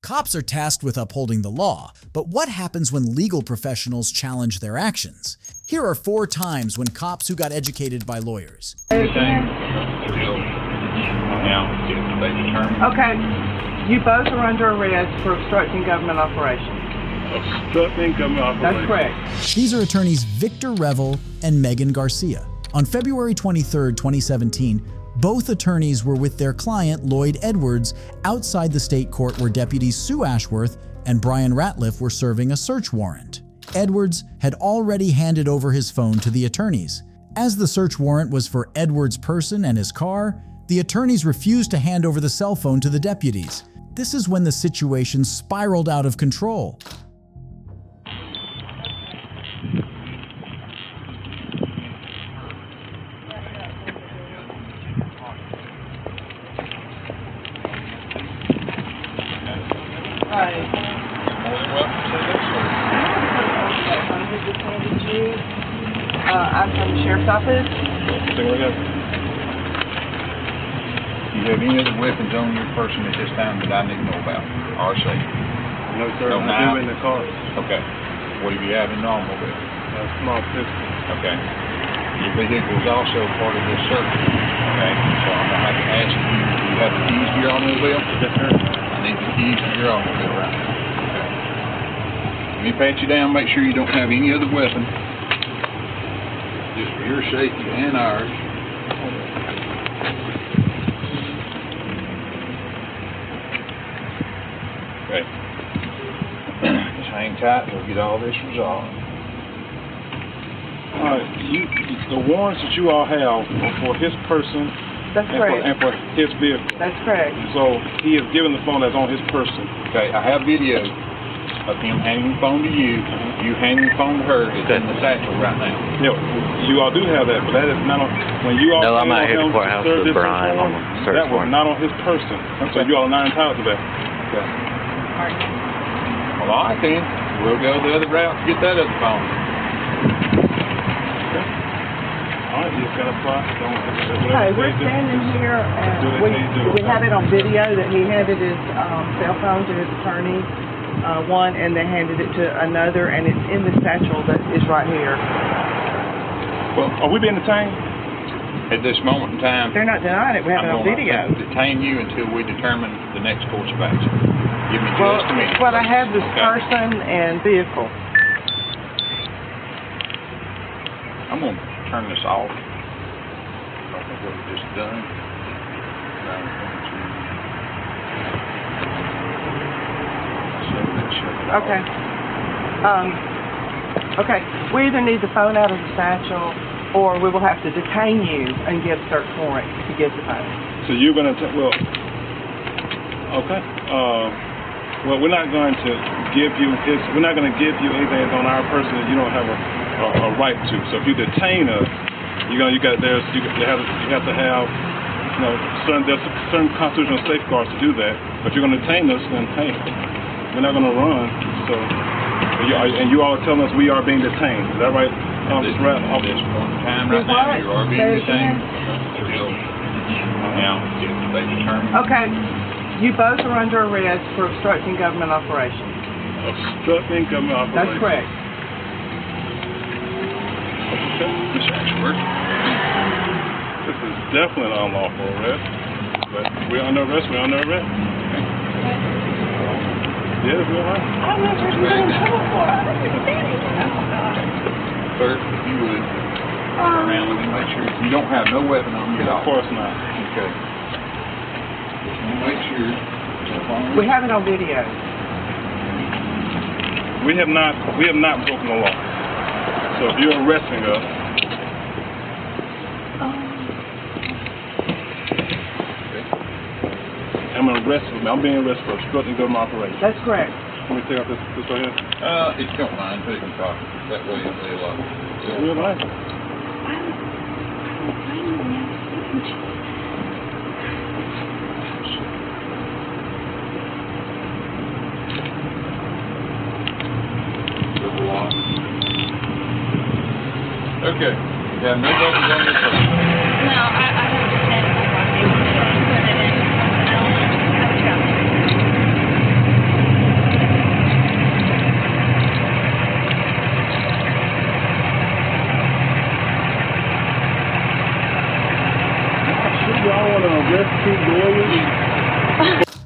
Cops are tasked with upholding the law, but what happens when legal professionals challenge their actions? Here are 4 times when cops who got educated by lawyers. Okay. You both are under arrest for obstructing government operations. Obstructing government operations. That's correct. These are attorneys Victor Revel and Megan Garcia. On February 23, 2017, both attorneys were with their client, Lloyd Edwards, outside the state court where deputies Sue Ashworth and Brian Ratliff were serving a search warrant. Edwards had already handed over his phone to the attorneys. As the search warrant was for Edwards' person and his car, the attorneys refused to hand over the cell phone to the deputies. This is when the situation spiraled out of control. I'm from the Sheriff's Office. Do you have any other weapons on your person at this time that I need to know about? Or say? No, sir. No, I do in the car. Okay. What do you have in the automobile? A small pistol. Okay. Your vehicle is also part of this search. Okay. So I'm going to have to ask you, do you have the keys to your automobile? Yes, sir. I need the keys to your automobile right now. Okay. Let me pat you down, make sure you don't have any other weapon. Just for your safety and ours. Okay. Just hang tight, we'll get all this resolved. The warrants that you all have are for his person. That's correct. And for his vehicle. That's correct. So he is given the phone that's on his person. Okay, I have video of him handing the phone to you, you handing the phone to her. It's in the satchel right now. Yeah, you all do have that, but that is not on, when you all I'm out here at the courthouse with Brian on the search that was warrant. not on his person. So you all are not entitled to that. Okay. Well, all right then. We'll go the other route to get that other phone. Okay. All right, you just got to apply. Okay, we're standing here and we have it on video that he handed his cell phone to his attorney. One, and they handed it to another, and it's in the satchel that is right here. Well, are we being detained? At this moment in time, They're not denying it. We have it on video. I'm going to detain you until we determine the next course of action. Give me just a minute. Well, I have this person and vehicle. I'm going to turn this off. I don't know what we just done. Okay. Okay. We either need the phone out of the satchel, or we will have to detain you and get a search warrant to get the phone. So you're going to okay. Well, we're not going to give you anything that's on our person that you don't have a right to. So if you detain us, you have to have there's certain constitutional safeguards to do that. But if you're going to detain us, then hey, we're not going to run. So and you all are telling us we are being detained. Is that right, Officer Rat? At this point in time right now, you are being detained. Now, they determine. Okay. You both are under arrest for obstructing government operations. Obstructing government operations. That's correct. Okay. Mr. Ashworth. This is definitely an unlawful arrest. But we're under arrest. We're under arrest. Yeah, we're all right. I'm not sure you're in trouble for it. Sir, if you would turn around, let me make sure you don't have no weapon on you at all. Of course not. Okay. Just want to make sure. We have it on video. We have not broken the law. So if you're arresting us, I'm being arrested for obstructing government operations. That's correct. Let me take out this right here. If you don't mind, put it in the pocket. That way it'll be a lot. We're right. Okay. You have no weapons on your person. No, I heard you say that.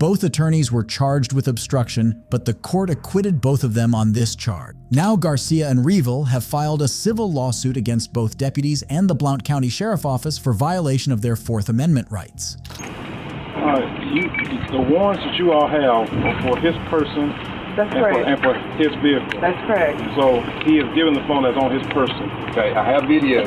Both attorneys were charged with obstruction, but the court acquitted both of them on this charge. Now Garcia and Revel have filed a civil lawsuit against both deputies and the Blount County Sheriff Office for violation of their Fourth Amendment rights. The warrants that you all have are for his person. That's correct. And for his vehicle. That's correct. So he is given the phone that's on his person. Okay, I have video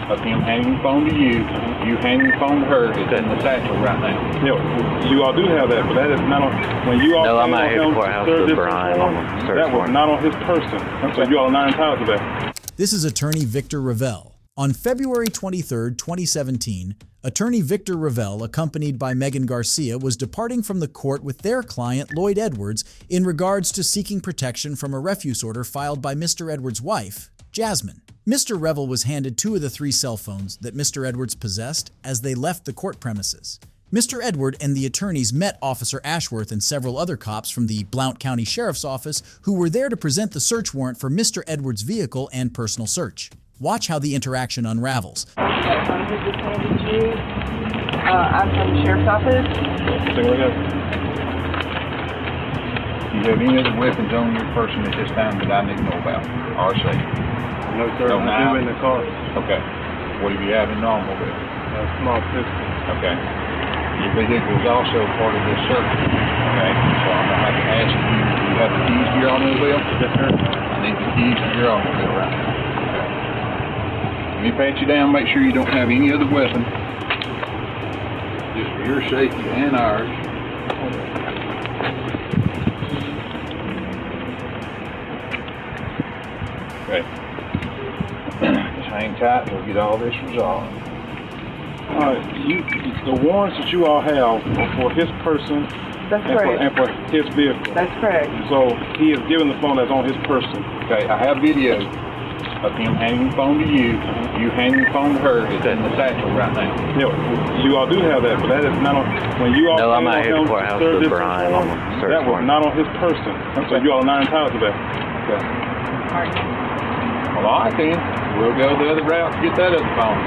of him handing the phone to you, you handing the phone to her. It's in the satchel right now. Yeah, you all do have that, but that is not on. When you all No, I'm came not on here to him courthouse serve with this Brian warrant, on the search that was warrant. not on his person. So you all are not entitled to that. This is attorney Victor Revel. On February 23, 2017, attorney Victor Revel, accompanied by Megan Garcia, was departing from the court with their client Lloyd Edwards in regards to seeking protection from a refuse order filed by Mr. Edwards' wife, Jasmine. Mr. Revel was handed 2 of the 3 cell phones that Mr. Edwards possessed as they left the court premises. Mr. Edward and the attorneys met Officer Ashworth and several other cops from the Blount County Sheriff's Office who were there to present the search warrant for Mr. Edwards' vehicle and personal search. Watch how the interaction unravels. I'm from the Sheriff's Office. Take a look at it. Do you have any other weapons on your person at this time that I need to know about? Or safe? No, sir. No, I now? do in the car. Okay. What do you have in the automobile? A small pistol. Okay. Your vehicle is also part of this search. Okay. So I'm going to have to ask you, do you have the keys to your automobile? Yes, sir. I need the keys to your automobile right now. Okay. Let me pat you down, make sure you don't have any other weapon. Just for your safety and ours. Okay. Just hang tight, we'll get all this resolved. The warrants that you all have are for his person. That's correct. And for his vehicle. That's correct. So he is given the phone that's on his person. Okay, I have video of him handing the phone to you, you handing the phone to her. It's in the satchel right now. Yeah, you all do have that, but that is not on. When you all No, I'm came not on here to him courthouse serve with this Brian on warrant, the search that was warrant. not on his person. So you all are not entitled to that. Okay. Well, all right then. We'll go the other route to get that other phone.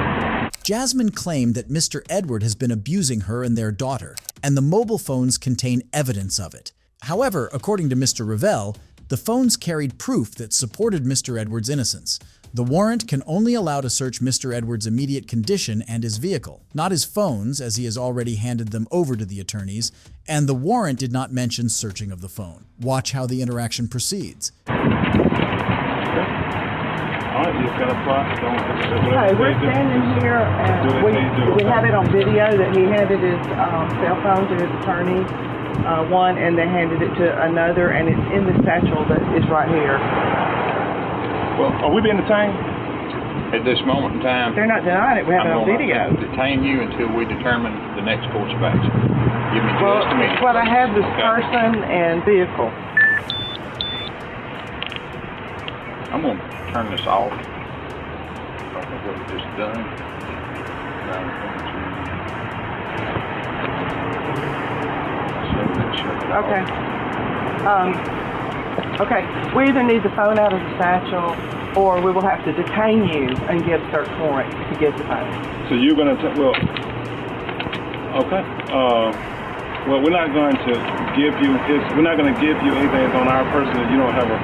Jasmine claimed that Mr. Edward has been abusing her and their daughter, and the mobile phones contain evidence of it. However, according to Mr. Revel, the phones carried proof that supported Mr. Edwards' innocence. The warrant can only allow to search Mr. Edwards' immediate condition and his vehicle, not his phones, as he has already handed them over to the attorneys, and the warrant did not mention searching of the phone. Watch how the interaction proceeds. All right, you just gotta apply. Okay, we're standing here and we have it on video that he handed his cell phone to his attorney, one, and they handed it to another, and it's in the satchel that is right here. Well, are we being detained? At this moment in time, They're not denying it, we have it on video. I'm going to detain you until we determine the next course of action. Give me just a minute. Well, I have this Okay. person and vehicle. I'm going to turn this off. I don't know what it just done. Okay. Okay, we either need the phone out of the satchel, or we will have to detain you and get a search warrant to get the phone. So you're gonna well, okay. Well, we're not going to give you his. We're not going to give you anything that's on our person that you don't have a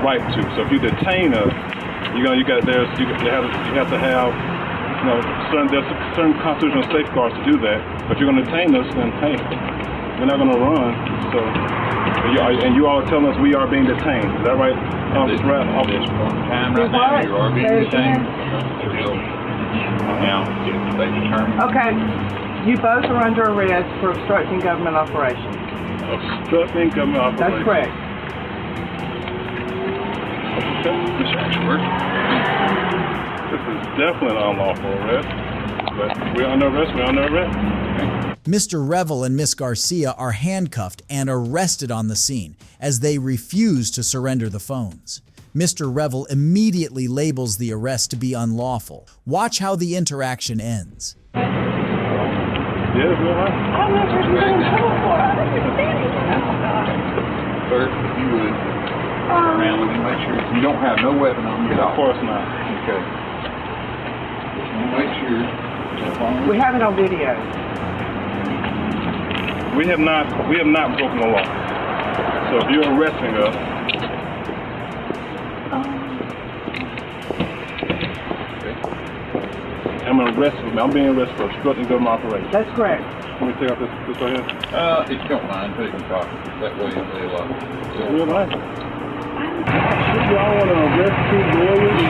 right to. So if you detain us, you have to have there's certain constitutional safeguards to do that. But if you're going to detain us, then hey, we're not going to run. So. And you all are telling us we are being detained. Is that right? At this point in time right now, you are being detained. Now, if they determine... Okay, you both are under arrest for obstructing government operations. Obstructing government operations. That's correct. Ms. Ashworth. This is definitely an unlawful arrest. But we're under arrest. We're under arrest. Mr. Revel and Miss Garcia are handcuffed and arrested on the scene as they refuse to surrender the phones. Mr. Revel immediately labels the arrest to be unlawful. Watch how the interaction ends. Yeah, it's real right. I'm not sure you're in trouble for it. I'm just standing here. Sir, if you would, turn around and make sure you don't have no weapon on you at all. Of course not. Okay. Just want to make sure. We have it on video. We have not broken the law. So if you're arresting us, I'm being arrested for obstructing government operations. That's correct. Let me take out this right here. If you don't mind, put it in the pocket. That way they'll, Real nice. Y'all want to arrest two lawyers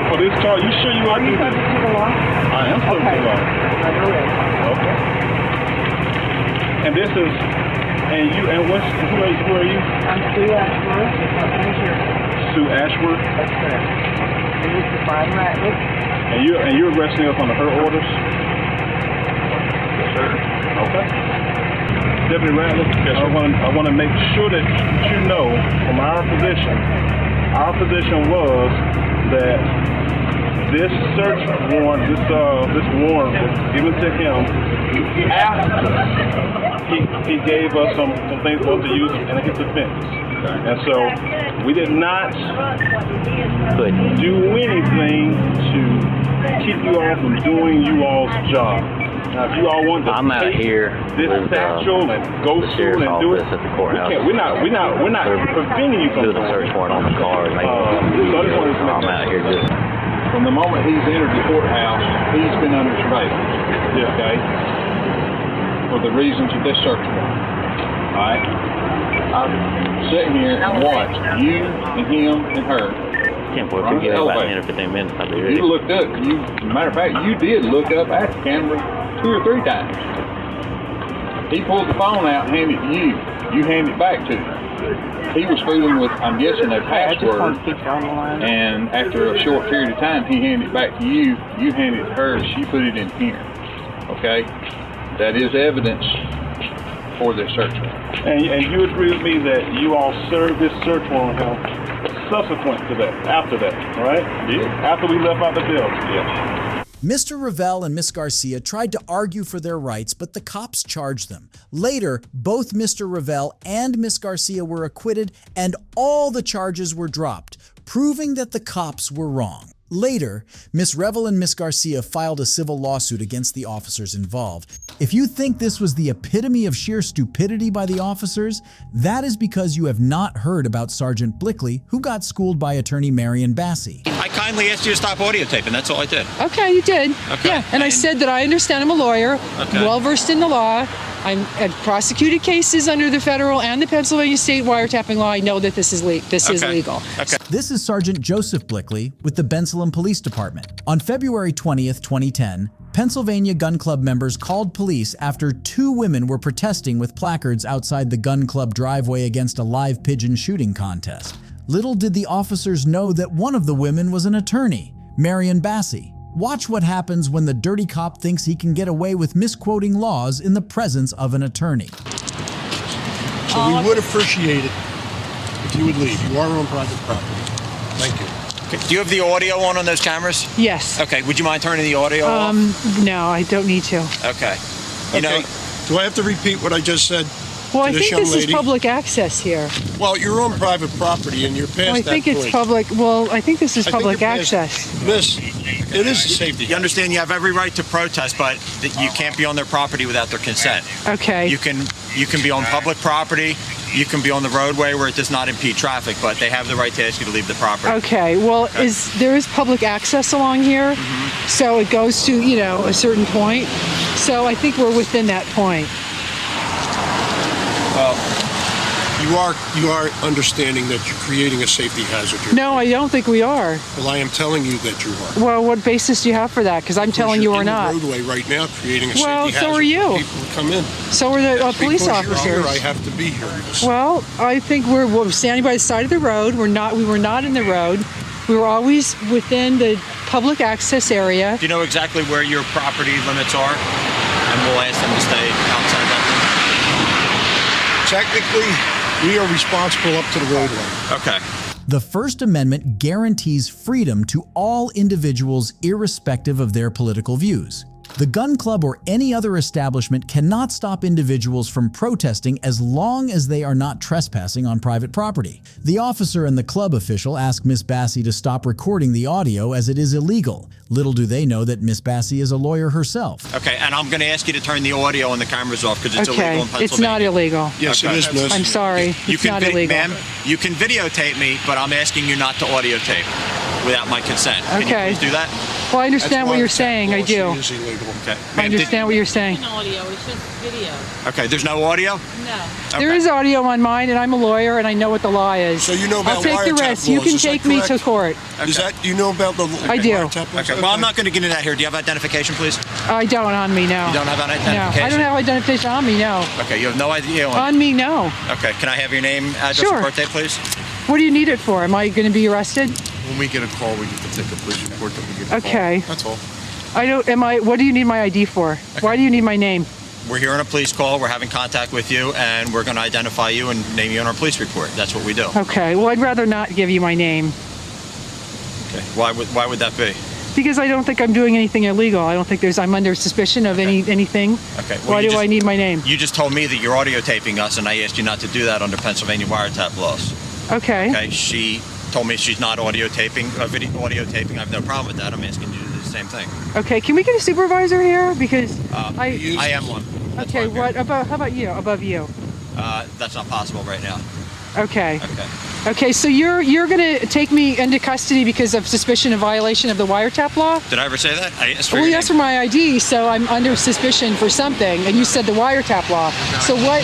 for this charge? You sure you want to do this? To the law? I am subject to the law. Okay. And this is, who are you? I'm Sue Ashworth. Sue Ashworth? That's correct. And this is Brian Ratliff. And you're arresting us under her orders? yes, sir. Okay. Deputy Ratliff, I want to make sure that you know from our position was that this search warrant, this warrant was given to him after he gave us some things for us to use in his defense. And so we did not do anything to keep you all from doing you all's job. Now, if you all want to I'm out take here this with satchel and go through and do it, at the courthouse. we're not preventing you from Do the search warrant on the car. And I'm out here just. From the moment he's entered the courthouse, he's been under surveillance. Yeah. Okay? For the reasons of this search warrant. Alright? I'm sitting here and watched you and him and her. Can't believe we get about 10 or 15 minutes. I'll be ready. You looked up. Matter of fact, you did look up at the camera 2 or 3 times. He pulled the phone out and handed it to you. You handed it back to him. He was fooling with, I'm guessing, a password. And after a short period of time, he handed it back to you. You handed it to her. She put it in here. Okay? That is evidence for this search warrant. And you agree with me that you all served this search warrant on him subsequent to that, after that, right? Yeah. After we left out the jail. Yeah. Mr. Revelle and Miss Garcia tried to argue for their rights, but the cops charged them. Later, both Mr. Revelle and Miss Garcia were acquitted, and all the charges were dropped, proving that the cops were wrong. Later, Miss Revelle and Miss Garcia filed a civil lawsuit against the officers involved. If you think this was the epitome of sheer stupidity by the officers, that is because you have not heard about Sergeant Blickley, who got schooled by attorney Marion Bassey. I kindly asked you to stop audio taping. That's all I did. Okay, you did. Okay. Yeah, and I said that I understand I'm a lawyer, well versed in the law. I've prosecuted cases under the federal and the Pennsylvania state wiretapping law. I know that this is legal. Okay. This is Sergeant Joseph Blickley with the Bensalem Police Department. On February 20th, 2010, Pennsylvania Gun Club members called police after 2 women were protesting with placards outside the gun club driveway against a live pigeon shooting contest. Little did the officers know that one of the women was an attorney, Marion Bassey. Watch what happens when the dirty cop thinks he can get away with misquoting laws in the presence of an attorney. So we would appreciate it if you would leave. You are on private property. Thank you. Okay. Do you have the audio on those cameras? Yes. Okay. Would you mind turning the audio off? No, I don't need to. Okay. You know, Do I have to repeat what I just said? Well, I to think young this lady? is public access here. Well, you're on private property and you're past Well, I that think point. it's public. Well, I think this is I think public you're past- access. Miss, it is a safety. you understand you have every right to protest, but that you can't be on their property without their consent. Okay. You can be on public property. You can be on the roadway where it does not impede traffic, but they have the right to ask you to leave the property. Okay. Well, there is public access along here, so it goes to a certain point. So I think we're within that point. Well, you are understanding that you're creating a safety hazard here. No, I don't think we are. Well, I am telling you that you are. Well, what basis do you have for that? Because I'm telling you we're not. You're in the roadway right now creating a Well, safety hazard. so are you. For people to come in. So are the police Because officers. you're here, I have to be here. Miss. Well, I think we're standing by the side of the road. We were not in the road. We were always within the public access area. Do you know exactly where your property limits are? And we'll ask them to stay outside that. Technically, we are responsible up to the roadway. Okay. The First Amendment guarantees freedom to all individuals irrespective of their political views. The gun club or any other establishment cannot stop individuals from protesting as long as they are not trespassing on private property. The officer and the club official ask Miss Bassi to stop recording the audio as it is illegal. Little do they know that Miss Bassi is a lawyer herself. Okay, and I'm going to ask you to turn the audio and the cameras off because it's illegal in Pennsylvania. It's not illegal. Yes, Okay. it is, miss. I'm sorry. It's not illegal. Ma'am, you can videotape me, but I'm asking you not to audio tape without my consent. Can Okay. you please do that? Well, I understand what you're saying. I do. Is illegal. Okay. I Ma'am, understand what you're saying. Audio, it's just video. Okay, there's no audio? No. Okay. There is audio on mine, and I'm a lawyer, and I know what the law is. So you know about I'll take the wiretap risk. You laws, can is that take me to correct? court. Is that, you know about the I do. wiretap laws? Okay, well, I'm not going to get into that here. Do you have identification, please? I don't on me, no. You don't have No, identification? I don't have identification on me, no. Okay, you have no idea. On me, no. Okay, can I have your name, address, Sure. and birthday, please? What do you need it for? Am I going to be arrested? When we get a call, we need to take a police report that we get a call. Okay. That's all. What do you need my ID for? Why do you need my name? We're here on a police call. We're having contact with you, and we're going to identify you and name you on our police report. That's what we do. Okay, well, I'd rather not give you my name. Okay. Why would that be? Because I don't think I'm doing anything illegal. I don't think I'm under suspicion of anything. Okay. Well, Why do I need my name? You just told me that you're audio taping us, and I asked you not to do that under Pennsylvania wiretap laws. Okay. Okay. She told me she's not audio taping. Audio taping. I have no problem with that. I'm asking you to do the same thing. Okay, can we get a supervisor here? Because I am one. That's Okay, why I'm here. how about you? Above you? That's not possible right now. Okay. Okay. Okay, so you're gonna take me into custody because of suspicion of violation of the wiretap law? Did I ever say that? I asked for Well, your you asked name. for my ID, so I'm under suspicion for something, and you said the wiretap law. So what?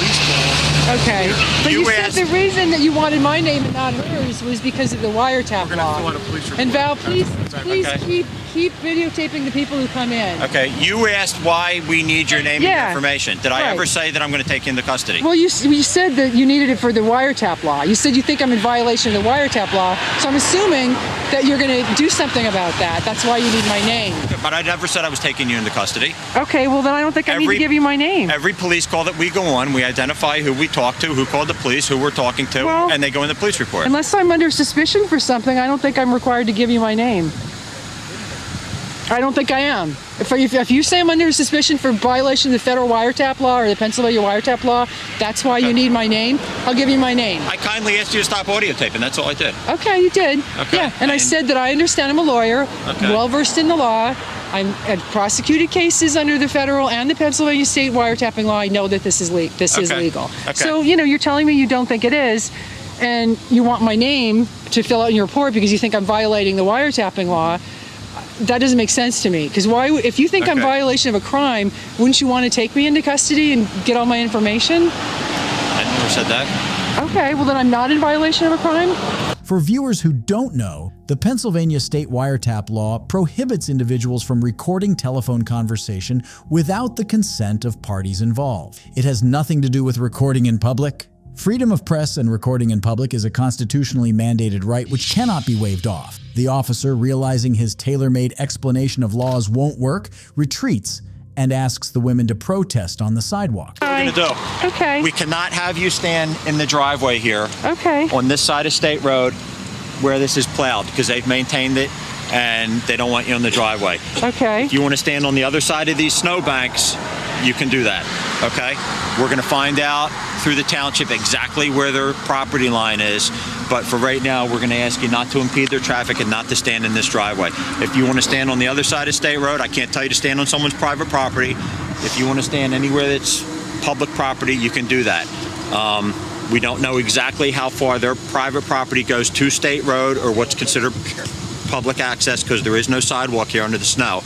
Okay. But You you said asked- the reason that you wanted my name and not hers was because of the wiretap law. fill out a police report. And Val, please Okay. keep videotaping the people who come in. Okay. You asked why we need your name and Yeah. your information. Did I Right. ever say that I'm going to take you into custody? Well, you said that you needed it for the wiretap law. You said you think I'm in violation of the wiretap law, so I'm assuming that you're going to do something about that. That's why you need my name. But I never said I was taking you into custody. Okay, well then I don't think I need to Every- give you my name. Every police call that we go on, we identify who we talk to, who called the police, who we're talking to, Well, and they go in the police report. Unless I'm under suspicion for something, I don't think I'm required to give you my name. I don't think I am. If you say I'm under suspicion for violation of the federal wiretap law or the Pennsylvania wiretap law, that's why you need my name, I'll give you my name. I kindly asked you to stop audio taping. That's all I did. Okay, you did. Okay. Yeah, and I And- said that I understand I'm a lawyer, Okay. well versed in the law. I've prosecuted cases under the federal and the Pennsylvania state wiretapping law. I know that this is Okay. legal. Okay. So, you're telling me you don't think it is, and you want my name to fill out in your report because you think I'm violating the wiretapping law. That doesn't make sense to me. Because if you think I'm Okay. violation of a crime, wouldn't you want to take me into custody and get all my information? I never said that. Okay, well then I'm not in violation of a crime. For viewers who don't know, the Pennsylvania state wiretap law prohibits individuals from recording telephone conversation without the consent of parties involved. It has nothing to do with recording in public. Freedom of press and recording in public is a constitutionally mandated right which cannot be waived off. The officer, realizing his tailor-made explanation of laws won't work, retreats and asks the women to protest on the sidewalk. What we're going to do? Okay. We cannot have you stand in the driveway here Okay. on this side of State Road where this is plowed because they've maintained it and they don't want you on the driveway. Okay. If you want to stand on the other side of these snow banks, you can do that, okay? We're going to find out through the township exactly where their property line is, but for right now, we're going to ask you not to impede their traffic and not to stand in this driveway. If you want to stand on the other side of State Road, I can't tell you to stand on someone's private property. If you want to stand anywhere that's public property, you can do that. We don't know exactly how far their private property goes to State Road or what's considered public access because there is no sidewalk here under the snow.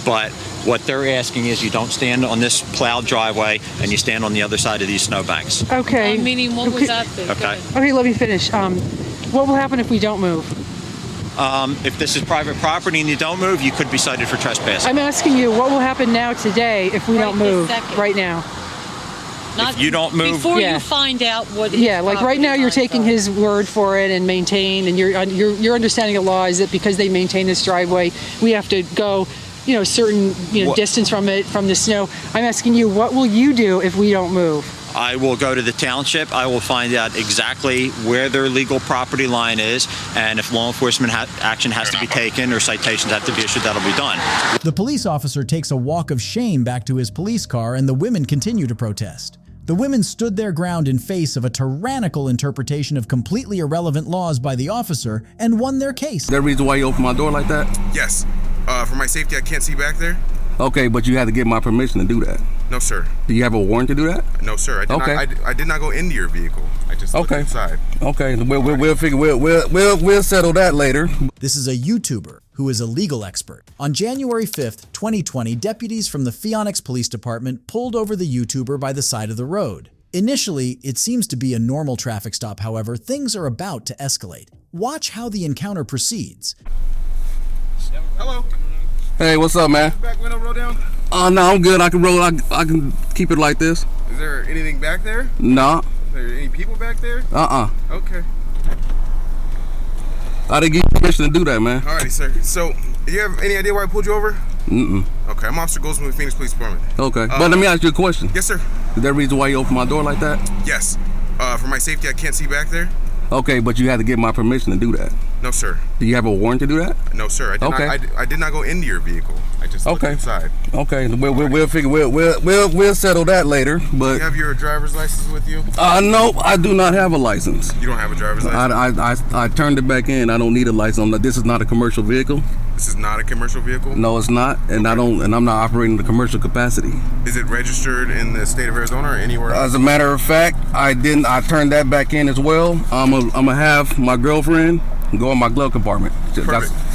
But what they're asking is you don't stand on this plowed driveway and you stand on the other side of these snowbanks. Okay. Meaning, what was that? Okay. Okay, let me finish. What will happen if we don't move? If this is private property and you don't move, you could be cited for trespassing. I'm asking you, what will happen now today if we don't Right this move second. right now? Not you don't move- before Yeah. you find out what. his Yeah, like right property now you're lines taking are. his word for it and maintain, and your understanding of law is that because they maintain this driveway, we have to go, a certain What- distance from it, from the snow. I'm asking you, what will you do if we don't move? I will go to the township. I will find out exactly where their legal property line is, and if law enforcement action has to be taken or citations have to be issued, that'll be done. The police officer takes a walk of shame back to his police car, and the women continue to protest. The women stood their ground in face of a tyrannical interpretation of completely irrelevant laws by the officer and won their case. Is there a reason why you opened my door like that? Yes. For my safety, I can't see back there. Okay, but you had to get my permission to do that. No, sir. Do you have a warrant to do that? No, sir. I did not go into your vehicle. I just looked inside. Okay, we'll figure. We'll settle that later. This is a YouTuber who is a legal expert. On January 5th, 2020, deputies from the Phoenix Police Department pulled over the YouTuber by the side of the road. Initially, it seems to be a normal traffic stop. However, things are about to escalate. Watch how the encounter proceeds. Hello. Hey, what's up, man? Back window roll down? No, I'm good. I can roll. I can keep it like this. Is there anything back there? No. Is there any people back there? Okay. I didn't give you permission to do that, man. Alrighty, sir. So, do you have any idea why I pulled you over? Mm-mm. Okay, I'm Officer Goldsman with Phoenix Police Department. Okay, but let me ask you a question. Yes, sir. Is there a reason why you opened my door like that? Yes. For my safety, I can't see back there. Okay, but you had to get my permission to do that. No, sir. Do you have a warrant to do that? No, sir. I did not go into your vehicle. I just looked inside. Okay, we'll figure. We'll settle that later. But do you have your driver's license with you? No, I do not have a license. You don't have a driver's license? I turned it back in. I don't need a license. This is not a commercial vehicle. This is not a commercial vehicle? No, it's not, and I'm not operating in the commercial capacity. Is it registered in the state of Arizona or anywhere else? As a matter of fact, I turned that back in as well. I'm gonna have my girlfriend go in my glove compartment.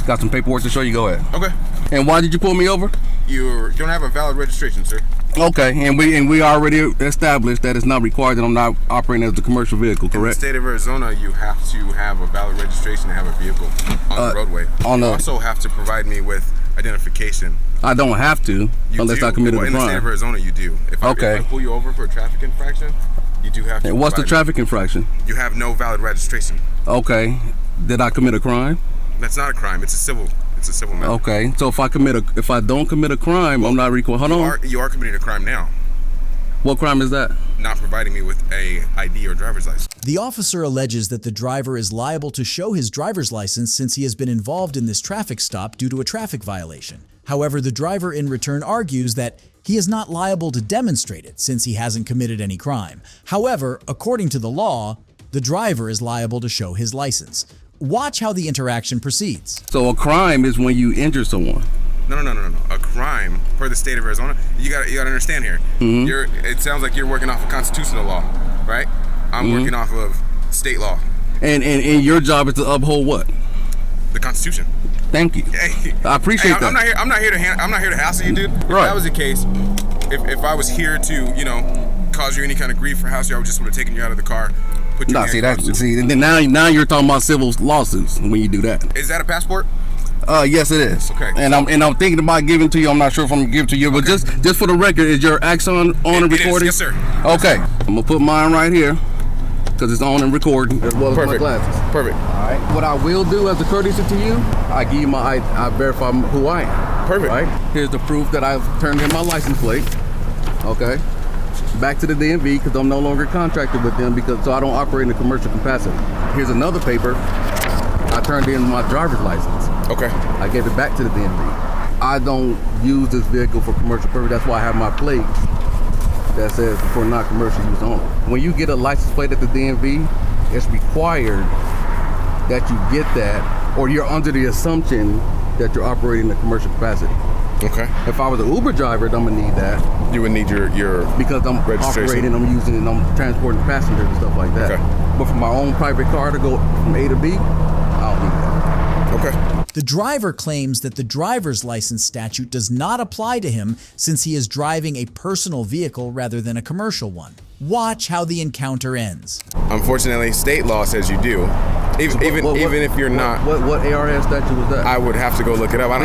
Got some paperwork to show you. Go ahead. Okay. And why did you pull me over? You don't have a valid registration, sir. Okay, and we already established that it's not required that I'm not operating as a commercial vehicle, correct? In the state of Arizona, you have to have a valid registration to have a vehicle on the roadway. You also have to provide me with identification. I don't have to, unless I committed a crime. In the state of Arizona, you do. If I pull you over for a traffic infraction, you do have to. And what's the traffic infraction? You have no valid registration. Okay. Did I commit a crime? That's not a crime. It's a civil matter. Okay. So if I don't commit a crime, I'm not required. Hold on. You are committing a crime now. What crime is that? Not providing me with a ID or driver's license. The officer alleges that the driver is liable to show his driver's license since he has been involved in this traffic stop due to a traffic violation. However, the driver in return argues that he is not liable to demonstrate it since he hasn't committed any crime. However, according to the law, the driver is liable to show his license. Watch how the interaction proceeds. So a crime is when you injure someone. No. A crime for the state of Arizona. You got to understand here. Mm-hmm. It sounds like you're working off of constitutional law, right? I'm working off of state law. And your job is to uphold what? The Constitution. Thank you. Hey, I appreciate that. I'm not here to hassle you, dude. If that was the case, if I was here to, cause you any kind of grief for hassle, I would just would have taken you out of the car. Now you're talking about civil lawsuits when you do that. Is that a passport? Yes, it is. Okay. And I'm thinking about giving it to you. I'm not sure if I'm gonna give it to you, but just for the record, is your Axon on and recording? Yes, sir. Okay. I'm gonna put mine right here because it's on and recording as well as my glasses. Perfect. All right. What I will do as a courtesy to you, I give you I verify who I am. Perfect. Right. Here's the proof that I've turned in my license plate. Okay. Back to the DMV because I'm no longer contracted with them so I don't operate in a commercial capacity. Here's another paper. I turned in my driver's license. Okay. I gave it back to the DMV. I don't use this vehicle for commercial purpose. That's why I have my plate that says for non-commercial use only. When you get a license plate at the DMV, it's required that you get that, or you're under the assumption that you're operating in a commercial capacity. Okay. If I was an Uber driver, I'm gonna need that. You would need your because I'm operating, I'm using it, I'm transporting passengers and stuff like that. Okay. But for my own private car to go from A to B, I don't need that. Okay. The driver claims that the driver's license statute does not apply to him since he is driving a personal vehicle rather than a commercial one. Watch how the encounter ends. Unfortunately, state law says you do. Even if you're not. What ARS statute was that? I would have to go look it up. I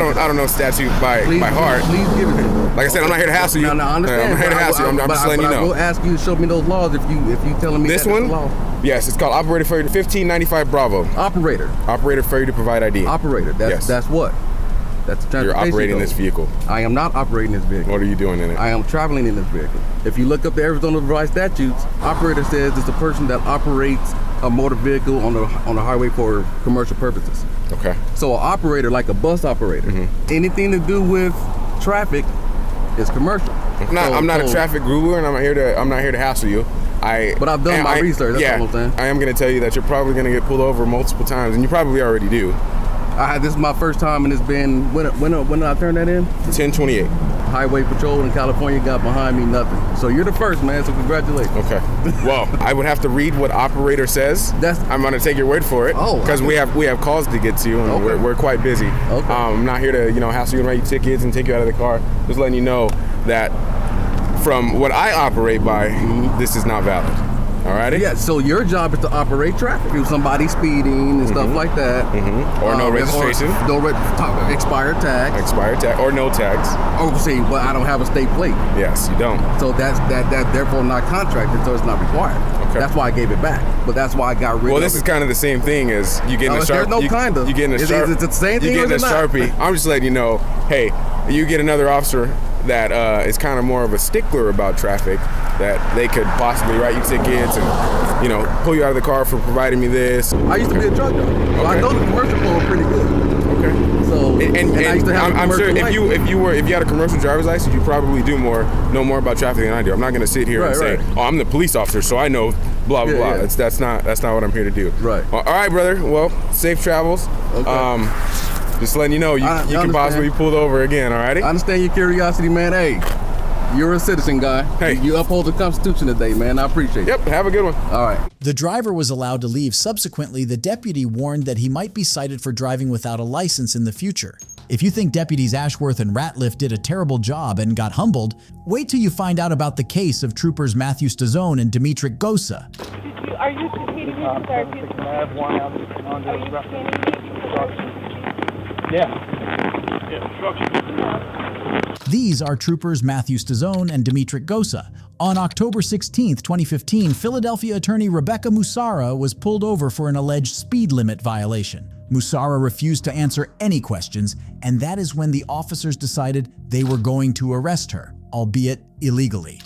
don't know statute by heart. Please give it to me. Like I said, I'm not here to hassle you. No, I understand. I'm not here to hassle you. I'm just letting you know. I will ask you to show me those laws if you telling me this that one. It's the law. Yes, it's called Operator Failure 1595 Bravo. Operator Failure to provide ID. Operator. That's what. That's the You're transportation operating code. this vehicle. I am not operating this vehicle. What are you doing in it? I am traveling in this vehicle. If you look up the Arizona revised statutes, operator says it's a person that operates a motor vehicle on the highway for commercial purposes. Okay. So an operator, like a bus operator, anything to do with traffic is commercial. I'm not a traffic guru, and I'm not here to hassle you. But I've done my research. That's all I'm saying. I am going to tell you that you're probably going to get pulled over multiple times, and you probably already do. This is my first time, and it's been when did I turn that in? 10/28. Highway Patrol in California got behind me, nothing. So you're the first, man. So congratulations. Okay. Well, I would have to read what operator says. I'm going to take your word for it. Oh. Because we have calls to get to, and we're quite busy. Okay. I'm not here to hassle you and write you tickets and take you out of the car. Just letting you know that from what I operate by, this is not valid. Alrighty? Yeah, so your job is to operate traffic. If somebody's speeding and stuff like that. Or no registration. Expired tag. Expired tag. Or no tags. Oh, see, well, I don't have a state plate. Yes, you don't. So that's therefore not contracted, so it's not required. Okay. That's why I gave it back. But that's why I got rid of it. Well, this is kind of the same thing as you getting a Sharpie. There's no kind of. You getting a Sharpie. Is it the same thing You or getting is a it not? Sharpie. I'm just letting you know, hey, you get another officer that is kind of more of a stickler about traffic, that they could possibly write you tickets and, pull you out of the car for providing me this. I used to be a truck driver. Okay. So I know the commercial flow pretty good. Okay. So and I used to have I'm sure license. if you had a commercial driver's license, you probably know more about traffic than I do. I'm not going to sit here and say, oh, I'm the police officer, so I know blah blah blah. Yeah. That's not what I'm here to do. Right. All right, brother. Well, safe travels. Okay. Just letting you know, you can possibly be pulled over again. All righty. I understand your curiosity, man. Hey, you're a citizen guy. Hey, you uphold the Constitution today, man. I appreciate it. Yep. Have a good one. All right. The driver was allowed to leave. Subsequently, the deputy warned that he might be cited for driving without a license in the future. If you think Deputies Ashworth and Ratliff did a terrible job and got humbled, wait till you find out about the case of Troopers Matthew Stazone and Dimitri Gosa. Are you detaining me because I refuse to I have one on Are you detaining me because I refuse These are Troopers Matthew Stazone and Dimitri Gosa. On October 16, 2015, Philadelphia attorney Rebecca Musara was pulled over for an alleged speed limit violation. Musara refused to answer any questions, and that is when the officers decided they were going to arrest her, albeit illegally.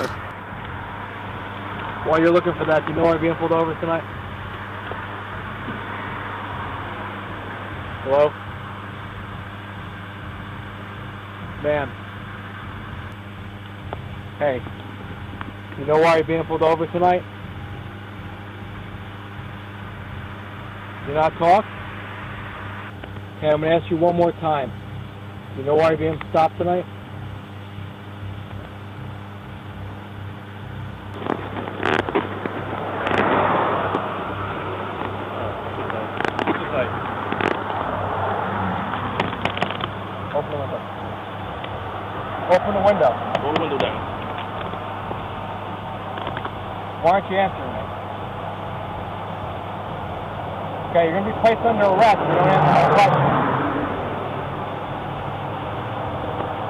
While you're looking for that, do you know I'm being pulled over tonight? Hello? Ma'am. Hey. You know why you're being pulled over tonight? You not talk? Okay, I'm going to ask you one more time. You know why you're being stopped tonight? Open the window. Open the window. Roll the window down. Why aren't you answering me? Okay, you're going to be placed under arrest if you don't answer my question.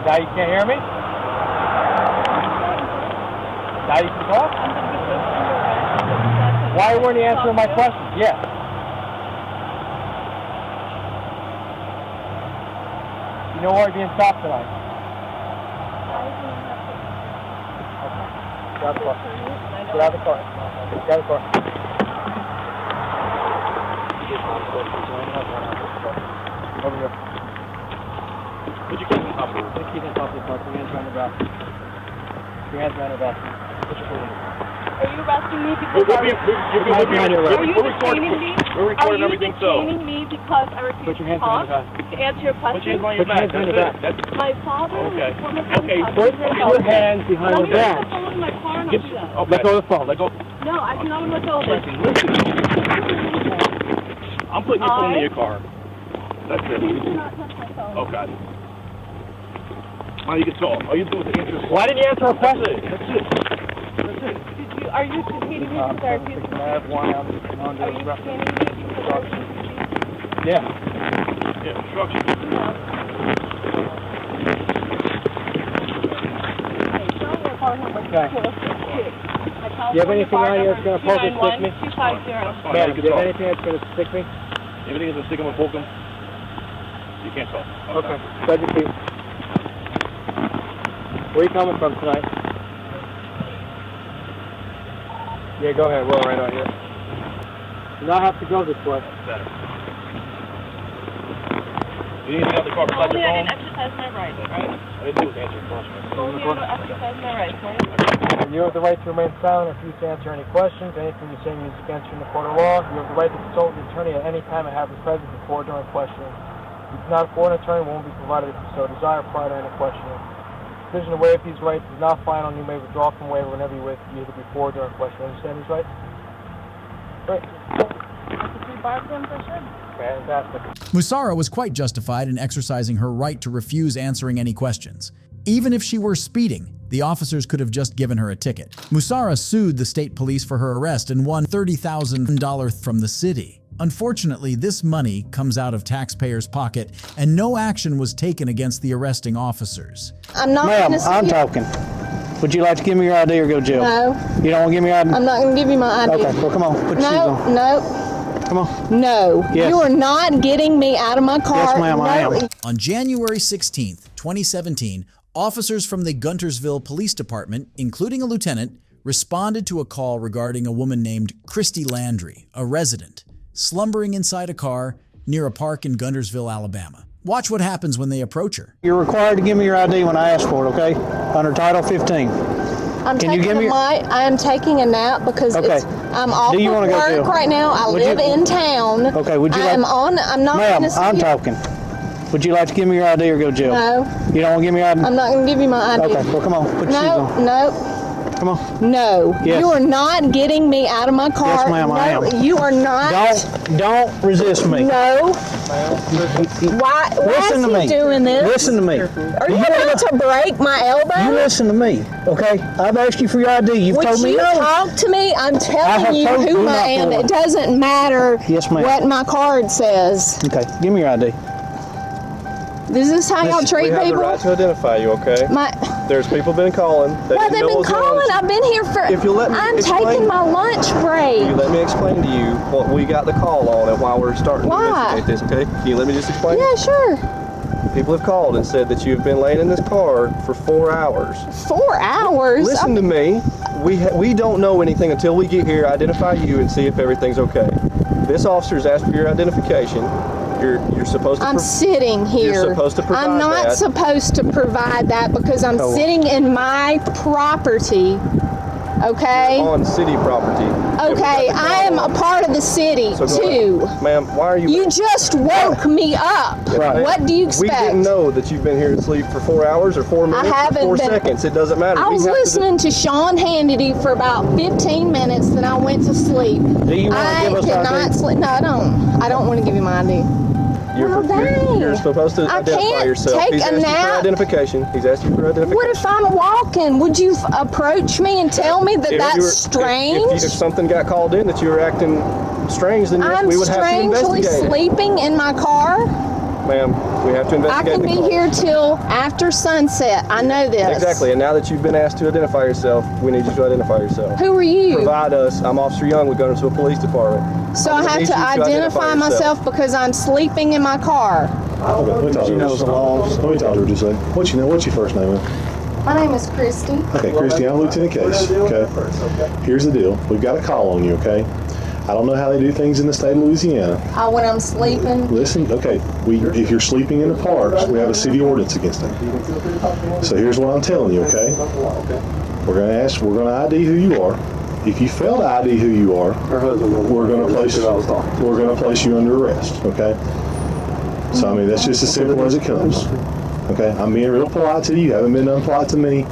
Now you can't hear me? Now you can talk? Why weren't you answering my question? Yes. You know why you're being stopped tonight? Okay. Get out of the car. Get out of the car. Get out of the car. Over here. Put your keys in the top of the car. Put your keys in the top of the car. Put your hands behind the back. Put your hands behind the back. Put your foot in. Are you arresting me because Are you detaining me? We're recording everything, so. Are you detaining me because I refuse to talk? To answer your question? Put your hands behind your back. My father Okay, put your hands behind your back. Let go of the phone. Let go. No, I do not want to let go of it. I'm putting your phone in your car. That's it. Please do not touch my phone. Okay. Now you can talk. All you do is answer. Why didn't you answer a question? That's it. Are you detaining me because I refuse to I have one on Are you detaining me because I refuse to Yeah. Yeah, obstruction. Okay. You have anything on you that's going to poke or stick me? Ma'am, do you have anything that's going to stick me? Everything is going to stick him and poke him? You can't talk. Okay. Spread your feet. Where are you coming from tonight? Yeah, go ahead. We're right out here. Do not have to go this way. You need to have the car beside your phone? exercise my rights, right? I didn't do is answer your question. Only to exercise my rights, right? You have the right to remain silent, refuse to answer any questions. Anything you say is against you in the court of law. You have the right to consult your attorney at any time and have him present before or during questioning. If you cannot afford an attorney, one will be provided if you so desire prior to any questioning. The decision to waive these rights is not final, and you may withdraw from waiver whenever you wish, either before or during questioning. Understand these rights? Great. Fantastic. Musara was quite justified in exercising her right to refuse answering any questions. Even if she were speeding, the officers could have just given her a ticket. Musara sued the state police for her arrest and won $30,000 from the city. Unfortunately, this money comes out of taxpayers' pocket, and no action was taken against the arresting officers. I'm not Ma'am, I'm talking. Would you like to give me your ID or go to jail? No. You don't want to give me your ID? I'm not going to give you my ID. Okay, well, come on. Put your shoes on. No. Come on. No. Yes. You are not getting me out of my car. Yes, ma'am, I am. On January 16th, 2017, officers from the Guntersville Police Department, including a lieutenant, responded to a call regarding a woman named Christy Landry, a resident, slumbering inside a car near a park in Guntersville, Alabama. Watch what happens when they approach her. You're required to give me your ID when I ask for it, okay? Under Title 15. I am taking a nap because I'm off Do you of wanna go to work jail? right now. I live in town. Okay, would you I'm not Ma'am, gonna sit I'm here- talking. Would you like to give me your ID or go to jail? No. You don't want to give me your ID? I'm not going to give you my ID. Okay, well, come on. Put your shoes on. No. Come on. No. Yes. You are not getting me out of my car. Yes, ma'am, no, I am. You are not. Don't resist me. No. Why Listen is to he me. doing this? Listen to me. Are you about to break my elbow? You listen to me, okay? I've asked you for your ID. You've Would told me you no. talk to me? I'm I telling have you told who you I not am. to. It doesn't matter Yes, ma'am. what my card says. Okay, give me your ID. Is this how y'all treat we have people? the right to identify you, okay? There's people been calling. Well, they've been calling. I've been here for. If you let me I'm explain- taking my lunch break. You let me explain to you what we got the call on and why we're starting to investigate this, okay? Can you let me just explain? Yeah, sure. People have called and said that you've been laying in this car for 4 hours. 4 hours? Listen to me. We don't know anything until we get here, identify you, and see if everything's okay. This officer's asked for your identification. You're supposed to. I'm sitting here. You're supposed to provide I'm not that. supposed to provide that because I'm Oh. sitting in my property. Okay? You're on city property. Okay, I am a part of the city So go too. ahead. Ma'am, why are you? You just woke me up. Right. What do you We expect? didn't know that you've been here asleep for 4 hours or 4 minutes haven't or 4 been- seconds. It doesn't matter. I We was have to listening to Sean Hannity for about 15 minutes, then I went to sleep. Do you wanna I give us cannot ID? sleep. No, I don't. I don't want to give you my ID. You're supposed to I identify can't yourself. take He's a asked you for nap. identification. He's asked you for identification. What if I'm walking? Would you approach me and tell me that If that's you were- strange? If something got called in that you were acting strange, then yes, I'm we would have to strangely investigate it. sleeping in my car. Ma'am, we have to I investigate can the be call. here till after sunset. I know this. Exactly, and now that you've been asked to identify yourself, we need you to identify yourself. Who are you? Provide us. I'm Officer Young with Guntersville Police Department. So I'm I gonna have need to you identify yourself. myself because I'm sleeping in my car. Okay, let me talk to her. Let me talk to her just a second. What's your first name? My name is Christy. Okay, Christy, I'm Lieutenant Case. Okay. Here's the deal. We've got a call on you, okay? I don't know how they do things in the state of Louisiana. When I'm sleeping. Listen, okay, if you're sleeping in the parks, we have a city ordinance against that. So here's what I'm telling you, okay? We're gonna ID who you are. If you fail to ID who you are, we're gonna place you under arrest, okay? So I mean, that's just as simple as it comes. Okay, I'm being real polite to you. You haven't been unpolite to me.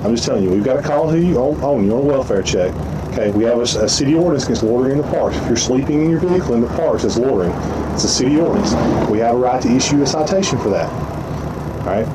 I'm just telling you, we've got to call who you own. You're on a welfare check. Okay, we have a city ordinance against loitering in the parks. If you're sleeping in your vehicle in the parks, it's loitering. It's a city ordinance. We have a right to issue a citation for that. All right.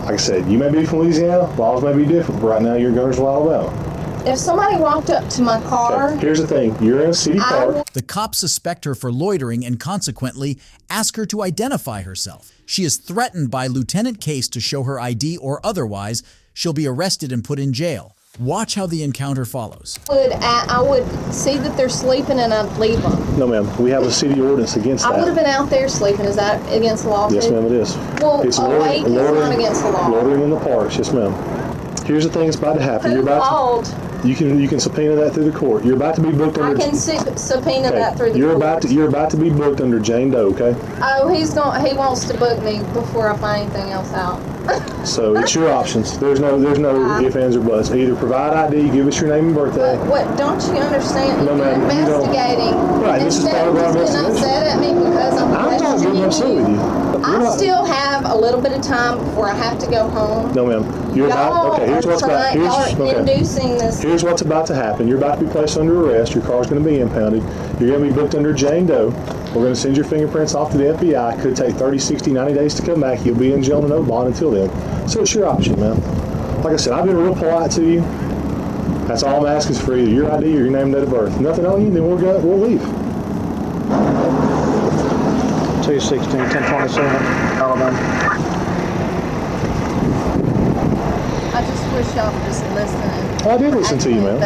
Like I said, you may be from Louisiana. Laws may be different. But right now, you're in Guntersville, Alabama. If somebody walked up to my car. Okay, here's the thing. You're in a city park. The cops suspect her for loitering and consequently ask her to identify herself. She is threatened by Lieutenant Case to show her ID or otherwise she'll be arrested and put in jail. Watch how the encounter follows. I would see that they're sleeping and I'd leave them. No, ma'am. We have a city ordinance against that. I would have been out there sleeping. Is that against the law? Yes, too? ma'am, it is. Well, it's awake is not against the law. Loitering in the parks, yes, ma'am. Here's the thing that's about to happen. Who called? You can subpoena that through the court. You're about to be booked under. I can subpoena that through the court. You're about to be booked under Jane Doe, okay? Oh, he wants to book me before I find anything else out. So it's your options. There's no ifs, ands, or buts. Either provide ID, give us your name and birthday. What? Don't you understand? No, ma'am. You're investigating. Right. This is part of our investigation. Instead of getting upset at me because I'm questioning you. I still have a little bit of time before I have to go home. No, ma'am. Here's inducing this. Here's what's about to happen. You're about to be placed under arrest. Your car's going to be impounded. You're going to be booked under Jane Doe. We're going to send your fingerprints off to the FBI. Could take 30, 60, 90 days to come back. You'll be in jail and no bond until then. So it's your option, man. Like I said, I've been real polite to you. That's all I'm asking is for either your ID or your name and date of birth. Nothing on you, then we'll leave. 216, 1027, Alabama. I just wish y'all would just listen. I did listen to you, ma'am.